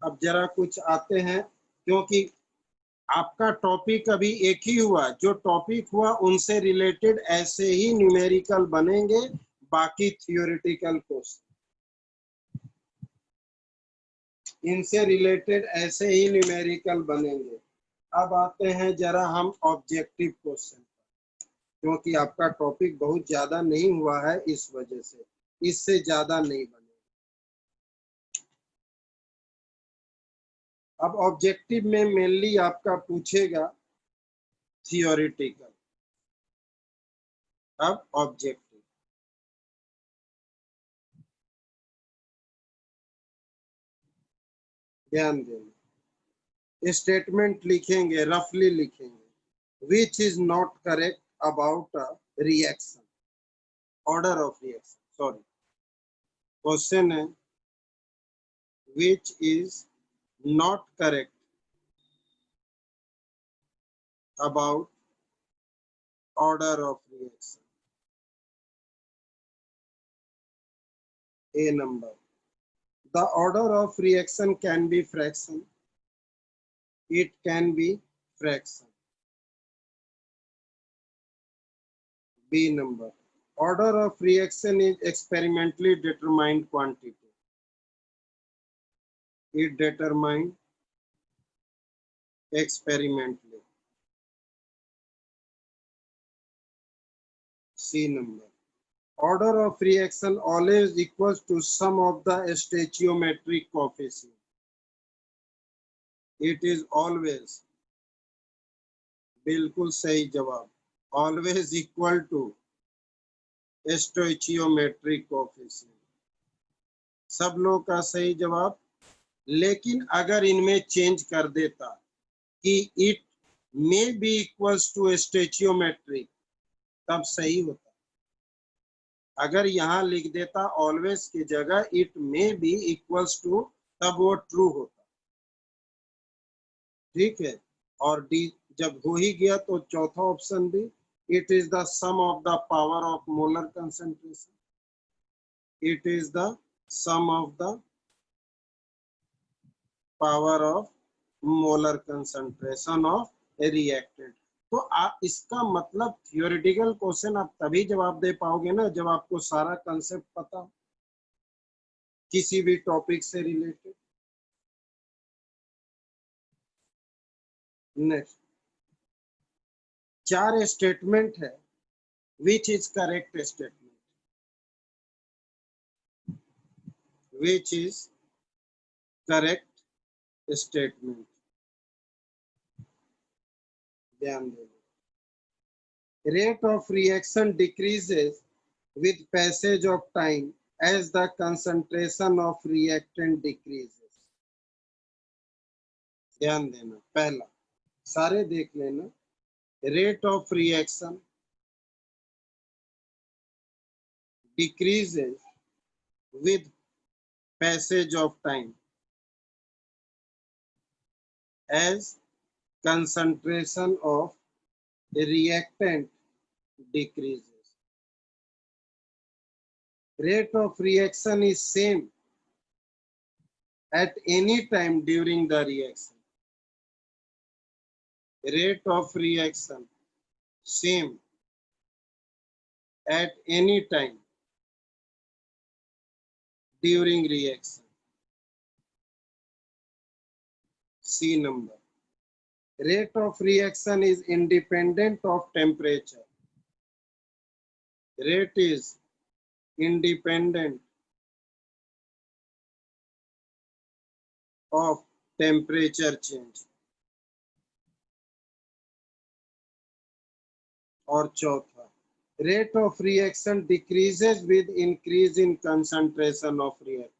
अब जरा कुछ आते हैं, क्योंकि आपका टॉपिक अभी एक ही हुआ, जो टॉपिक हुआ उनसे रिलेटेड ऐसे ही न्यूमेरिकल बनेंगे, बाकी थियोरेटिकल क्वेश्चन इनसे रिलेटेड ऐसे ही न्यूमेरिकल बनेंगे। अब आते हैं जरा हम ऑब्जेक्टिव क्वेश्चन, क्योंकि आपका टॉपिक बहुत ज्यादा नहीं हुआ है, इस वजह से इससे ज्यादा नहीं बने। अब ऑब्जेक्टिव में मेनली आपका पूछेगा थियोरेटिकल। अब ऑब्जेक्टिव ध्यान देना, स्टेटमेंट लिखेंगे, रफली लिखेंगे, which is not correct about a reaction, order of reaction. Sorry, question है which is not correct about order of reaction. A number. The order of reaction can be fraction. It can be fraction. B number. Order of reaction is experimentally determined quantity. It determined experimentally. C number. Order of reaction always equals to sum of the stoichiometric coefficient. It is always, बिल्कुल सही जवाब, always equal to stoichiometric coefficient. सब लोग का सही जवाब, लेकिन अगर इनमें चेंज कर देता कि it may be equals to stoichiometric, तब सही होता. अगर यहाँ लिख देता ऑलवेज की जगह it may be equals to, तब वो ट्रू होता. ठीक है. और डी जब हो ही गया तो चौथा ऑप्शन भी, it is the sum of the power of molar concentration. It is the sum of the power of molar concentration of reactant. तो आप इसका मतलब थियोरेटिकल क्वेश्चन आप तभी जवाब दे पाओगे ना जब आपको सारा कंसेप्ट पता हो किसी भी टॉपिक से रिलेटेड. नेक्स्ट, 4 स्टेटमेंट है. Which is correct statement? Which is correct statement? ध्यान देना. Rate of reaction decreases with passage of time as the concentration of reactant decreases. ध्यान देना. पहला सारे देख लेना. Rate of reaction decreases with passage of time as concentration of reactant decreases. Rate of reaction is same at any time during the reaction. Rate of reaction same at any time during reaction. C number. Rate of reaction is independent of temperature. Rate is independent of temperature change. और चौथा, rate of reaction decreases with increase in concentration of reactant.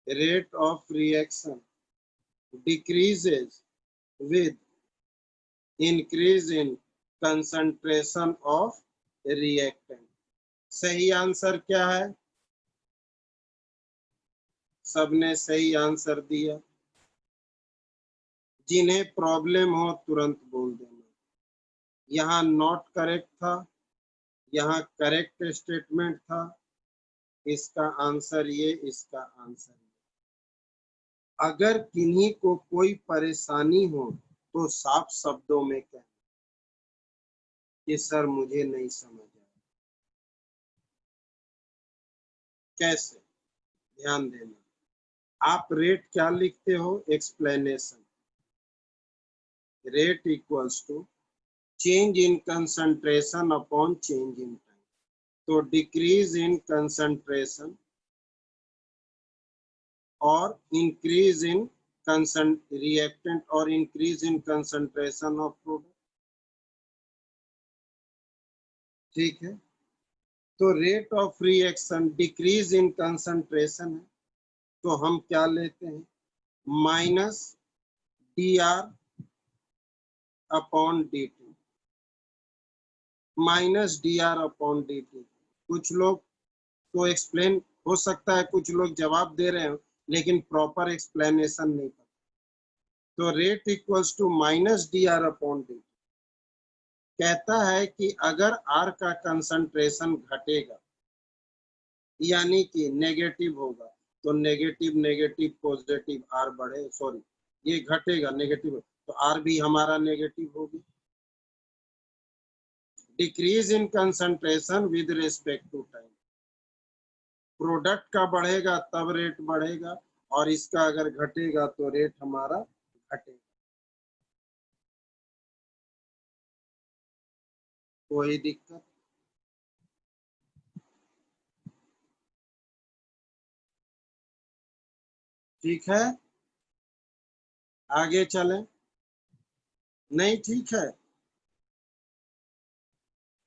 Rate of reaction decreases with increase in concentration of reactant. सही answer क्या है? सबने सही answer दिया. जिन्हें problem हो तुरंत बोल देना. यहाँ नॉट करेक्ट था, यहाँ करेक्ट स्टेटमेंट था. इसका आंसर ये, इसका आंसर ये. अगर किन्हीं को कोई परेशानी हो तो साफ शब्दों में कहें कि सर मुझे नहीं समझ आया. कैसे? ध्यान देना. आप रेट क्या लिखते हो? Explanation. Rate equals to change in concentration upon change in time. तो डिक्रीज इन कंसंट्रेशन और इंक्रीज इन रिएक्टेंट और increase in concentration of product. ठीक है. तो rate of reaction decrease in concentration है, तो हम क्या लेते हैं? Minus D R upon D T. Minus D R upon D T. कुछ लोग तो एक्सप्लेन हो सकता है, कुछ लोग जवाब दे रहे हो लेकिन प्रॉपर एक्सप्लेनेशन नहीं पता। तो rate equals to minus D R upon D. कहता है कि अगर आर का कंसंट्रेशन घटेगा यानी कि नेगेटिव होगा तो नेगेटिव नेगेटिव पॉजिटिव आर बढ़े, सॉरी ये घटेगा नेगेटिव तो आर भी हमारा नेगेटिव होगी। Decrease in concentration with respect to time. Product का बढ़ेगा तब रेट बढ़ेगा और इसका अगर घटेगा तो रेट हमारा घटेगा। कोई दिक्कत? ठीक है, आगे चलें। नहीं ठीक है,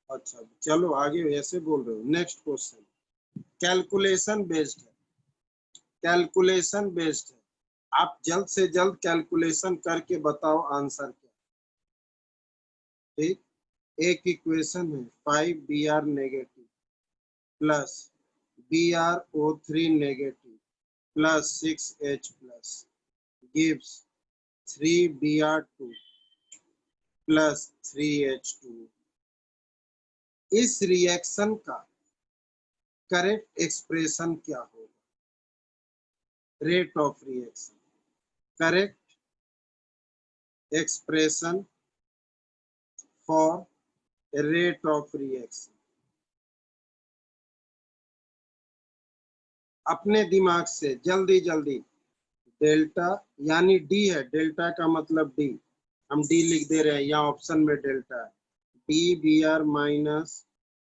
अच्छा चलो आगे, ऐसे बोल रहे हो। नेक्स्ट क्वेश्चन कैलकुलेशन बेस्ड है, कैलकुलेशन बेस्ड है। आप जल्द से जल्द कैलकुलेशन करके बताओ आंसर क्या। ठीक, एक इक्वेशन है 5Br negative plus BrO3 negative plus 6H plus gives 3Br2 plus 3H2। इस रिएक्शन का करेक्ट एक्सप्रेशन क्या होगा? Rate of reaction, correct expression for rate of reaction. अपने दिमाग से जल्दी जल्दी, डेल्टा यानी डी है, डेल्टा का मतलब डी, हम डी लिख दे रहे हैं, यहाँ ऑप्शन में डेल्टा है। D B R minus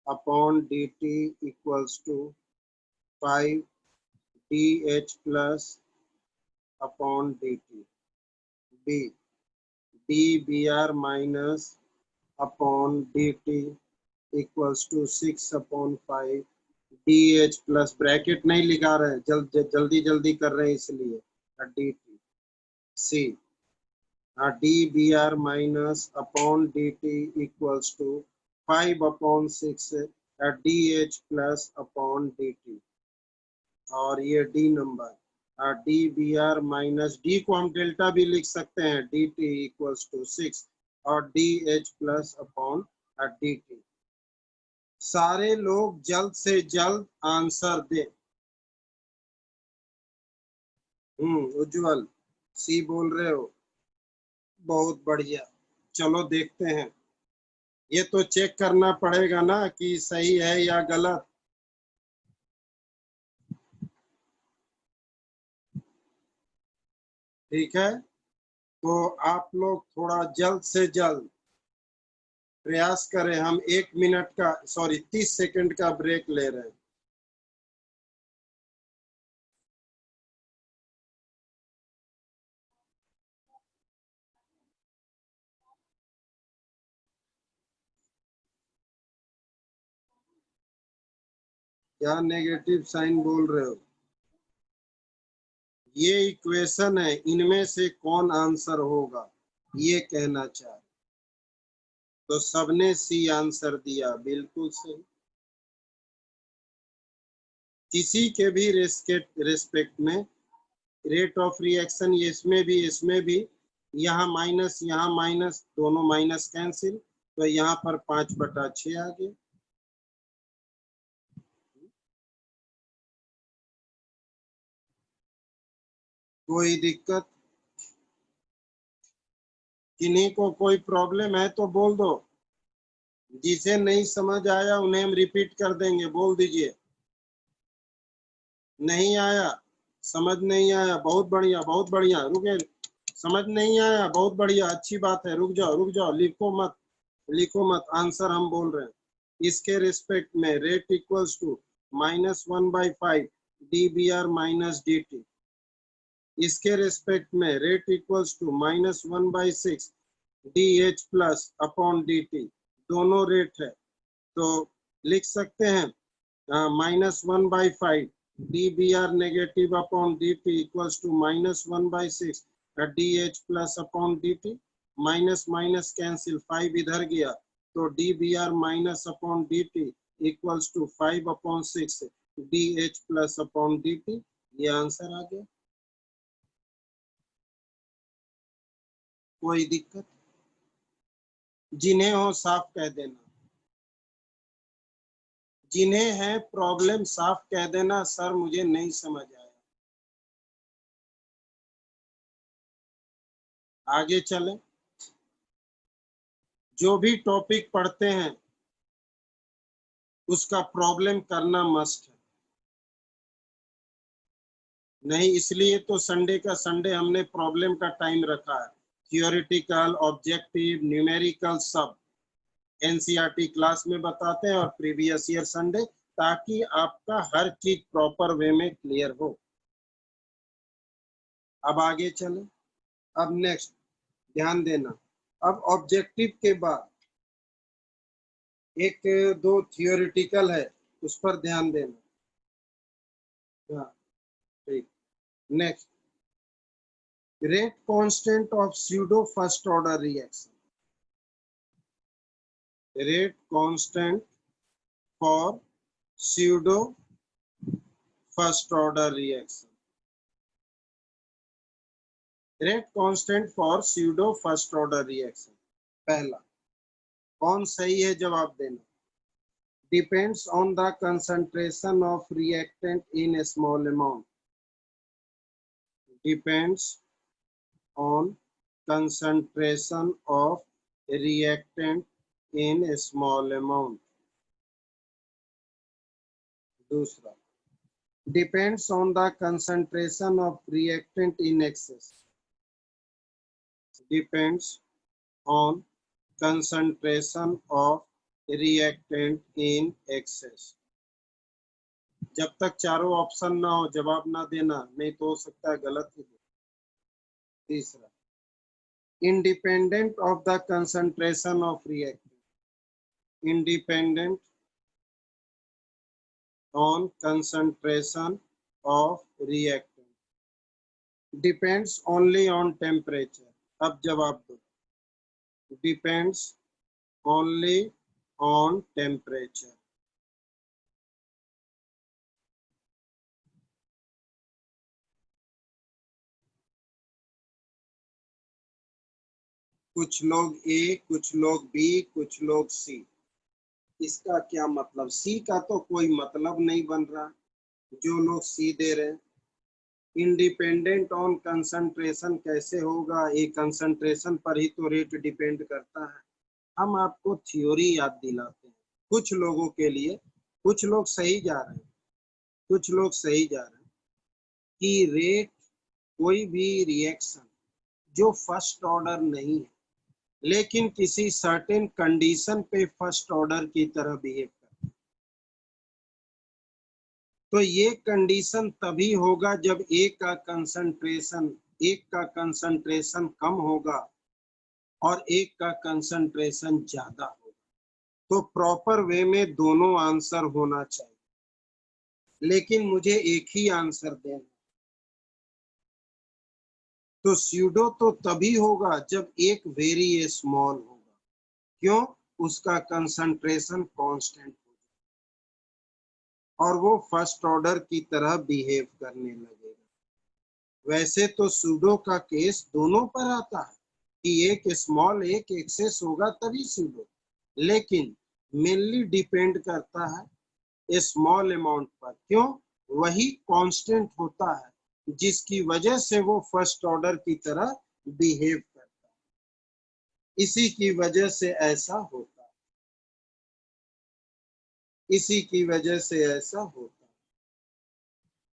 upon D T equals to 5DH plus upon D T. B D B R minus upon D T equals to 6/5 DH plus, bracket नहीं लिखा रहे हैं, जल्दी जल्दी कर रहे हैं इसलिए, D T. C D B R minus upon D T equals to 5/6 DH plus upon D T. और ये D number D B R minus, D को हम डेल्टा भी लिख सकते हैं, डी टी इक्वल्स टू 6 और D H plus upon D T. सारे लोग जल्द से जल्द आंसर दे। उज्जवल सी बोल रहे हो, बहुत बढ़िया। चलो देखते हैं, ये तो चेक करना पड़ेगा ना कि सही है या गलत। ठीक है, तो आप लोग थोड़ा जल्द से जल्द प्रयास करें। हम 1 मिनट का, सॉरी 30 सेकंड का ब्रेक ले रहे हैं। क्या नेगेटिव साइन बोल रहे हो? ये इक्वेशन है, इनमें से कौन आंसर होगा ये कहना चाह। तो सबने सी आंसर दिया, बिल्कुल सही। किसी के भी रेस्पेक्ट में रेट ऑफ रिएक्शन, इसमें भी यहाँ माइनस, दोनों माइनस कैंसिल, तो यहाँ पर 5/6 आ गया। कोई दिक्कत? किन्हीं को कोई प्रॉब्लम है तो बोल दो, जिसे नहीं समझ आया उन्हें हम रिपीट कर देंगे, बोल दीजिए। नहीं आया, समझ नहीं आया, बहुत बढ़िया बहुत बढ़िया, रुके। समझ नहीं आया, बहुत बढ़िया, अच्छी बात है, रुक जाओ, लिखो मत, आंसर हम बोल रहे हैं। इसके रिस्पेक्ट में rate equals to -1/5 DBr minus dt। इसके रिस्पेक्ट में rate equals to -1/6 DH plus upon dt। दोनों रेट है तो लिख सकते हैं -1/5 DBr negative upon dt equals to -1/6 DH plus upon dt। Minus minus cancel, 5 इधर गया तो dBr minus upon dt equals to 5/6 dH plus upon dt। ये आंसर आ गया। कोई दिक्कत? जिन्हें हो साफ कह देना, जिन्हें है प्रॉब्लम साफ कह देना, सर मुझे नहीं समझ आया। आगे चलें। जो भी टॉपिक पढ़ते हैं उसका प्रॉब्लम करना मस्ट है। नहीं, इसलिए तो संडे का संडे हमने प्रॉब्लम का टाइम रखा है। थियोरिटिकल, ऑब्जेक्टिव, न्यूमेरिकल सब एनसीईआरटी क्लास में बताते हैं और प्रीवियस ईयर संडे, ताकि आपका हर चीज प्रॉपर वे में क्लियर हो। अब आगे चले। अब नेक्स्ट ध्यान देना, अब ऑब्जेक्टिव के बाद एक दो थियोरिटिकल है, उस पर ध्यान देना। हाँ ठीक। Next, rate constant of pseudo first order reaction. Rate constant for pseudo first order reaction. Rate constant for pseudo first order reaction. पहला कौन सही है जवाब देना। Depends on the concentration of reactant in a small amount. Depends on concentration of reactant in a small amount. दूसरा, depends on the concentration of reactant in excess. Depends on concentration of reactant in excess. जब तक चारों option ना हो जवाब ना देना, नहीं तो हो सकता है गलत ही हो। तीसरा, independent of the concentration of reactant. Independent on concentration of reactant. Depends only on temperature. अब जवाब दो। Depends only on temperature. कुछ लोग ए, कुछ लोग बी, कुछ लोग सी। इसका क्या मतलब? सी का तो कोई मतलब नहीं बन रहा, जो लोग सी दे रहे हैं। इंडिपेंडेंट ऑन कंसंट्रेशन कैसे होगा? ये कंसंट्रेशन पर ही तो रेट डिपेंड करता है। हम आपको थ्योरी याद दिलाते हैं कुछ लोगों के लिए। कुछ लोग सही जा रहे हैं, कुछ लोग सही जा रहे हैं कि रेट कोई भी रिएक्शन जो फर्स्ट ऑर्डर नहीं है लेकिन किसी सर्टेन कंडीशन पे फर्स्ट ऑर्डर की तरह बिहेव करता है, तो ये कंडीशन तभी होगा जब एक का कंसंट्रेशन कम होगा और एक का कंसंट्रेशन ज्यादा होगा। तो प्रॉपर वे में दोनों आंसर होना चाहिए, लेकिन मुझे एक ही आंसर देना। तो स्यूडो तो तभी होगा जब एक वेरी स्मॉल होगा। क्यों? उसका कंसंट्रेशन कांस्टेंट होगा और वो फर्स्ट ऑर्डर की तरह बिहेव करने लगेगा। वैसे तो स्यूडो का केस दोनों पर आता है कि एक स्मॉल एक एक्सेस होगा तभी स्यूडो, लेकिन मेनली डिपेंड करता है स्मॉल अमाउंट पर। क्यों? वही कांस्टेंट होता है जिसकी वजह से वो फर्स्ट ऑर्डर की तरह बिहेव करता है, इसी की वजह से ऐसा होता है, इसी की वजह से ऐसा होता है।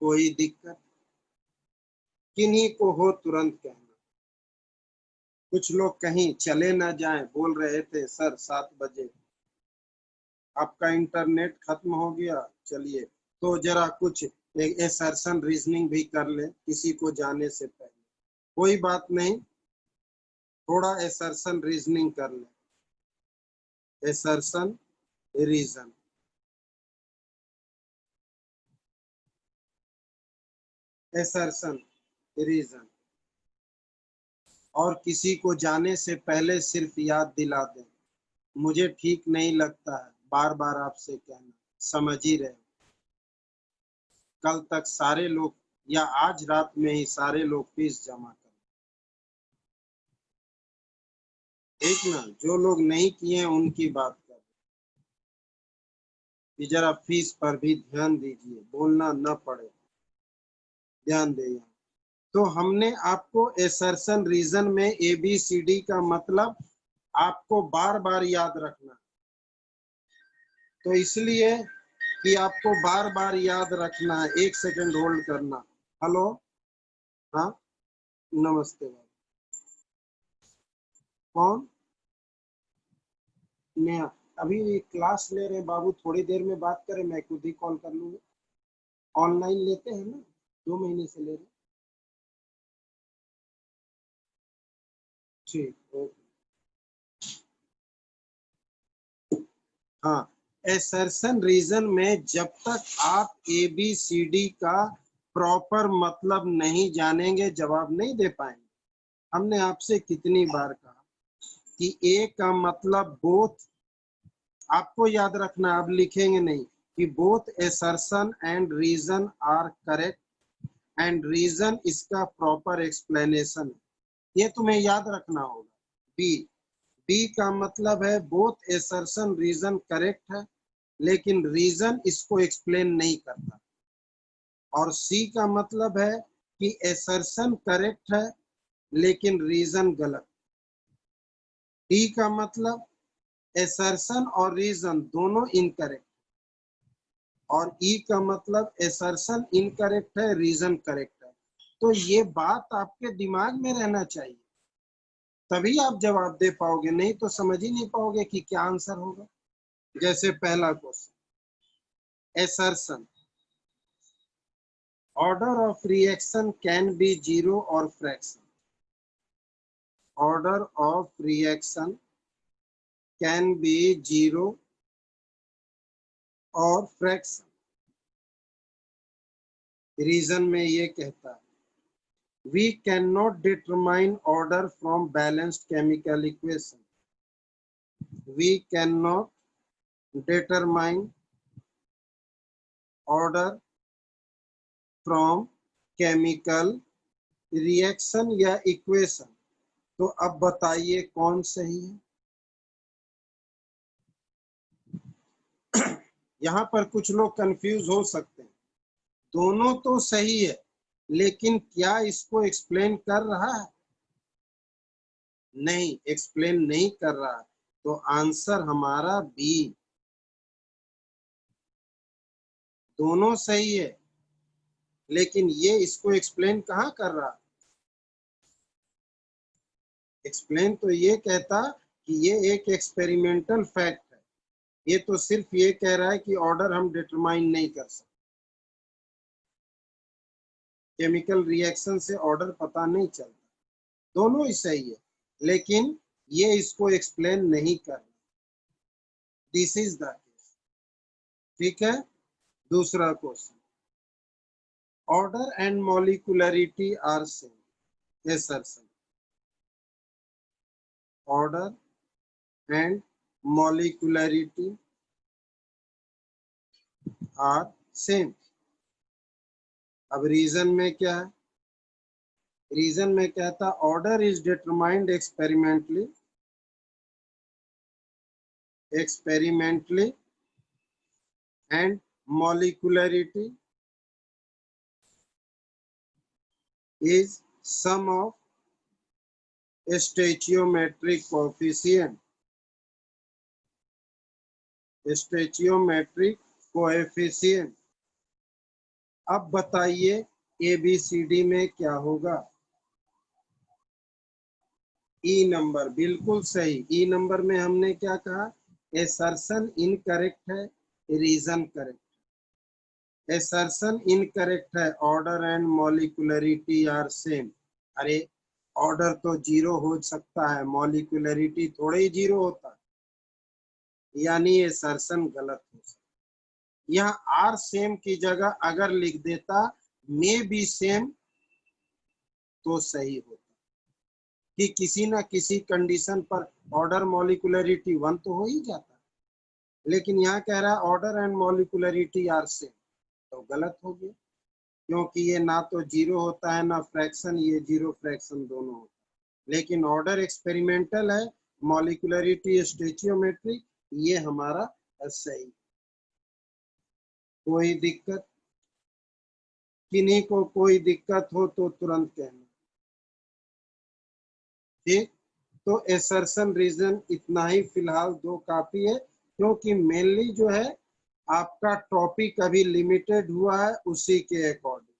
कोई दिक्कत? किन्हीं को हो तुरंत कहना। कुछ लोग कहीं चले ना जाएं, बोल रहे थे सर 7 बजे आपका इंटरनेट खत्म हो गया। चलिए तो जरा कुछ एसर्शन रीजनिंग भी कर ले किसी को जाने से पहले। कोई बात नहीं, थोड़ा एसर्शन रीजनिंग कर ले। एसर्शन रीजन, एसर्शन रीजन, और किसी को जाने से पहले सिर्फ याद दिला दें मुझे ठीक नहीं लगता है बार बार आपसे कहना, समझ ही रहे। कल तक सारे लोग या आज रात में ही सारे लोग फीस जमा करें, ठीक ना। जो लोग नहीं किए हैं उनकी बात कर कि जरा फीस पर भी ध्यान दीजिए, बोलना न पड़े, ध्यान दें। तो हमने आपको एसर्शन रीजन में ABCD का मतलब आपको बार बार याद रखना, तो इसलिए कि आपको बार बार याद रखना है। एक सेकंड होल्ड करना। हेलो, हाँ नमस्ते भाई, कौन? नेहा, अभी क्लास ले रहे हैं बाबू, थोड़ी देर में बात करें, मैं खुद ही कॉल कर लूंगा। ऑनलाइन लेते हैं ना, 2 महीने से ले रहे हैं। ठीक, ओके। हाँ, एसर्शन रीजन में जब तक आप ABCD का प्रॉपर मतलब नहीं जानेंगे जवाब नहीं दे पाएंगे। हमने आपसे कितनी बार कहा कि A का मतलब बोथ, आपको याद रखना, अब लिखेंगे नहीं, कि both assertion and reason are correct and reason इसका प्रॉपर एक्सप्लेनेशन है, ये तुम्हें याद रखना होगा। बी का मतलब है बोथ एसर्शन रीजन करेक्ट है लेकिन रीजन इसको एक्सप्लेन नहीं करता। और सी का मतलब है कि एसर्शन करेक्ट है लेकिन रीजन गलत। डी का मतलब एसर्शन और रीजन दोनों इनकरेक्ट, और ई का मतलब एसर्शन इनकरेक्ट है, रीजन करेक्ट है। तो ये बात आपके दिमाग में रहना चाहिए, तभी आप जवाब दे पाओगे, नहीं तो समझ ही नहीं पाओगे कि क्या आंसर होगा। जैसे पहला question, assertion, order of reaction can be zero or fraction. Order of reaction can be zero or fraction. Reason में ये कहता है, we cannot determine order from balanced chemical equation. We cannot determine order from chemical reaction या equation. तो अब बताइए कौन सही है। यहाँ पर कुछ लोग कंफ्यूज हो सकते हैं, दोनों तो सही है लेकिन क्या इसको एक्सप्लेन कर रहा है? नहीं, एक्सप्लेन नहीं कर रहा है, तो आंसर हमारा बी, दोनों सही है लेकिन ये इसको एक्सप्लेन कहाँ कर रहा है? एक्सप्लेन तो ये कहता कि ये एक एक्सपेरिमेंटल फैक्ट है, ये तो सिर्फ ये कह रहा है कि ऑर्डर हम डिटरमाइन नहीं कर सकते, केमिकल रिएक्शन से ऑर्डर पता नहीं चलता। दोनों ही सही है लेकिन ये इसको एक्सप्लेन नहीं कर रहा। दिस इज द केस, ठीक है। दूसरा question, order and molecularity are same. Assertion, order and molecularity are same. अब रीजन में क्या है? रीजन में कहता order is determined experimentally and molecularity is sum of stoichiometric coefficient. stoichiometric coefficient। अब बताइए ABCD में क्या होगा? ई नंबर, बिल्कुल सही। ई नंबर में हमने क्या कहा? एसर्शन इनकरेक्ट है, रीजन करेक्ट। एसर्शन इनकरेक्ट है, order and molecularity are same. अरे ऑर्डर तो जीरो हो सकता है, मॉलिक्यूलरिटी थोड़े ही जीरो होता है, यानी एसर्शन गलत हो सकता है। यहाँ आर सेम की जगह अगर लिख देता मे बी सेम तो सही होता, कि किसी ना किसी कंडीशन पर ऑर्डर मॉलिक्यूलरिटी 1 तो हो ही जाता है, लेकिन यहाँ कह रहा है order and molecularity are same, तो गलत हो गया, क्योंकि ये ना तो जीरो होता है ना फ्रैक्शन, ये जीरो फ्रैक्शन दोनों होता है। लेकिन ऑर्डर एक्सपेरिमेंटल है, मॉलिक्यूलरिटी स्टोइचियोमेट्रिक, ये हमारा सही। कोई दिक्कत? किन्हीं को कोई दिक्कत हो तो तुरंत कहना। ठीक, तो एसर्शन रीजन इतना ही फिलहाल, दो काफी है, क्योंकि मेनली जो है आपका टॉपिक अभी लिमिटेड हुआ है उसी के अकॉर्डिंग।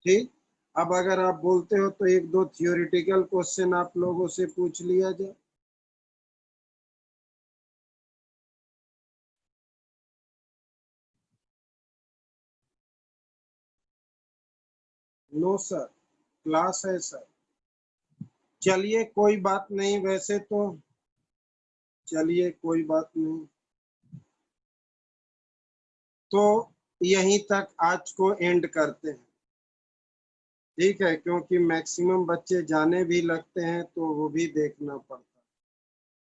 ठीक, अब अगर आप बोलते हो तो एक दो थियोरिटिकल क्वेश्चन आप लोगों से पूछ लिया जाए। नो सर, क्लास है सर। चलिए कोई बात नहीं, वैसे तो चलिए कोई बात नहीं, तो यहीं तक आज को एंड करते हैं। ठीक है, क्योंकि मैक्सिमम बच्चे जाने भी लगते हैं तो वो भी देखना पड़ता है।